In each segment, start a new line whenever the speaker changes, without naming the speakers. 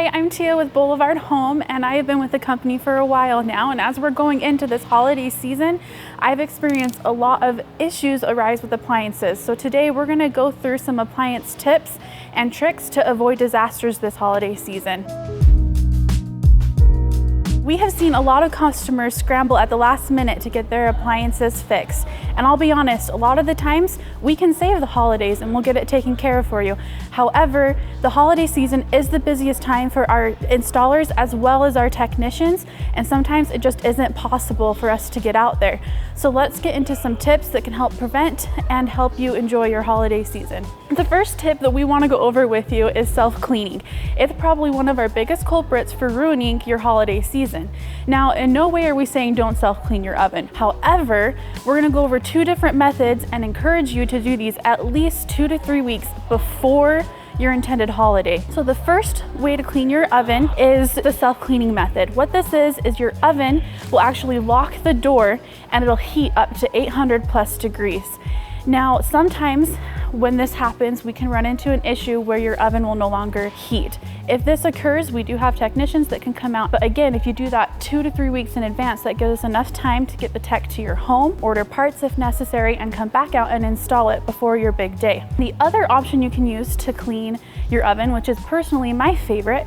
Hi, I'm Tia with Boulevard Home, and I have been with the company for a while now. And as we're going into this holiday season, I've experienced a lot of issues arise with appliances. So today we're going to go through some appliance tips and tricks to avoid disasters this holiday season. We have seen a lot of customers scramble at the last minute to get their appliances fixed. And I'll be honest, a lot of the times we can save the holidays and we'll get it taken care of for you. However, the holiday season is the busiest time for our installers as well as our technicians, and sometimes it just isn't possible for us to get out there. So let's get into some tips that can help prevent and help you enjoy your holiday season. The first tip that we want to go over with you is self-cleaning. It's probably one of our biggest culprits for ruining your holiday season. Now, in no way are we saying don't self-clean your oven. However, we're going to go over two different methods and encourage you to do these at least 2 to 3 weeks before your intended holiday. So the first way to clean your oven is the self-cleaning method. What this is your oven will actually lock the door and it'll heat up to 800 plus degrees. Now, sometimes when this happens, we can run into an issue where your oven will no longer heat. If this occurs, we do have technicians that can come out. But again, if you do that 2 to 3 weeks in advance, that gives us enough time to get the tech to your home, order parts if necessary, and come back out and install it before your big day. The other option you can use to clean your oven, which is personally my favorite,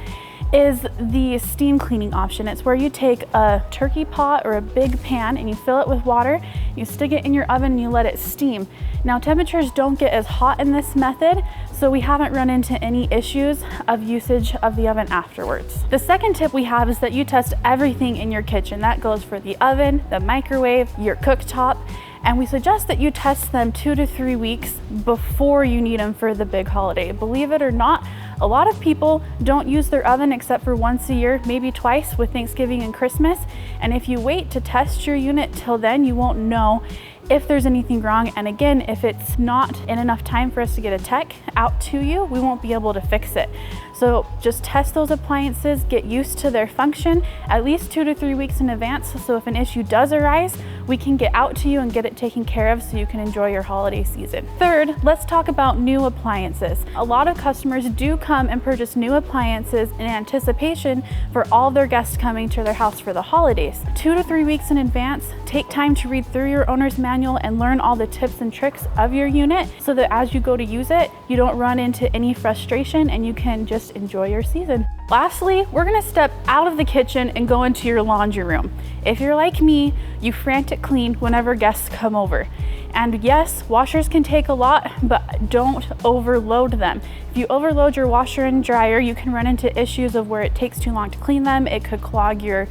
is the steam cleaning option. It's where you take a turkey pot or a big pan and you fill it with water, you stick it in your oven and you let it steam. Now, temperatures don't get as hot in this method, so we haven't run into any issues of usage of the oven afterwards. The second tip we have is that you test everything in your kitchen. That goes for the oven, the microwave, your cooktop, and we suggest that you test them 2 to 3 weeks before you need them for the big holiday. Believe it or not, a lot of people don't use their oven except for once a year, maybe twice with Thanksgiving and Christmas. And if you wait to test your unit till then, you won't know if there's anything wrong. And again, if it's not in enough time for us to get a tech out to you, we won't be able to fix it. So just test those appliances, get used to their function at least 2 to 3 weeks in advance. So if an issue does arise, we can get out to you and get it taken care of so you can enjoy your holiday season. Third, let's talk about new appliances. A lot of customers do come and purchase new appliances in anticipation for all their guests coming to their house for the holidays. 2 to 3 weeks in advance, take time to read through your owner's manual and learn all the tips and tricks of your unit so that as you go to use it, you don't run into any frustration and you can just enjoy your season. Lastly, we're gonna step out of the kitchen and go into your laundry room. If you're like me, you frantic clean whenever guests come over. And yes, washers can take a lot, but don't overload them. If you overload your washer and dryer, you can run into issues of where it takes too long to clean them. It could clog your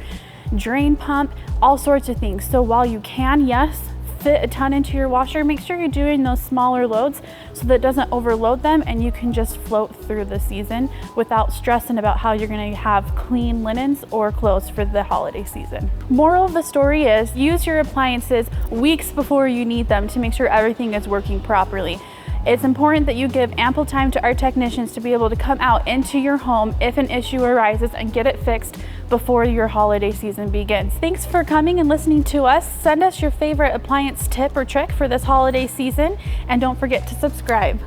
drain pump, all sorts of things. So while you can, yes, fit a ton into your washer, make sure you're doing those smaller loads so that it doesn't overload them and you can just float through the season without stressing about how you're going to have clean linens or clothes for the holiday season. Moral of the story is use your appliances weeks before you need them to make sure everything is working properly. It's important that you give ample time to our technicians to be able to come out into your home if an issue arises and get it fixed before your holiday season begins. Thanks for coming and listening to us. Send us your favorite appliance tip or trick for this holiday season, and don't forget to subscribe.